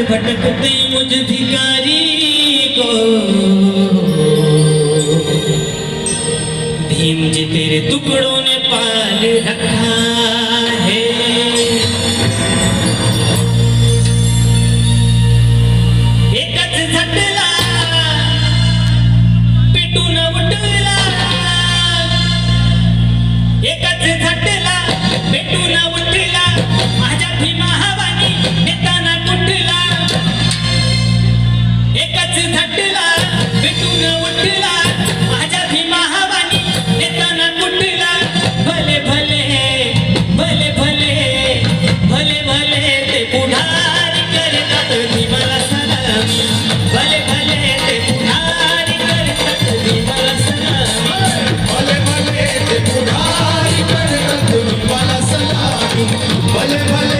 भटकते मुझ भिखारी को भीम जी तेरे टुकड़ों ने पाल रखा है। एकच झटला पेटून उठला, एकच झटला पेटून उठला, माझ्या भीमा हवानी नेताना कुठला। एकच झटला पेटून उठला, माझ्या भीमा हवानी नेताना कुठला। भले भले भले भले भले भले ते पुढारी करतात भीमाला सलामी, भले भले ते पुढारी करतात भीमाला सलामी, भले भले ते पुढारी करतात भीमाला सलामी, भले भले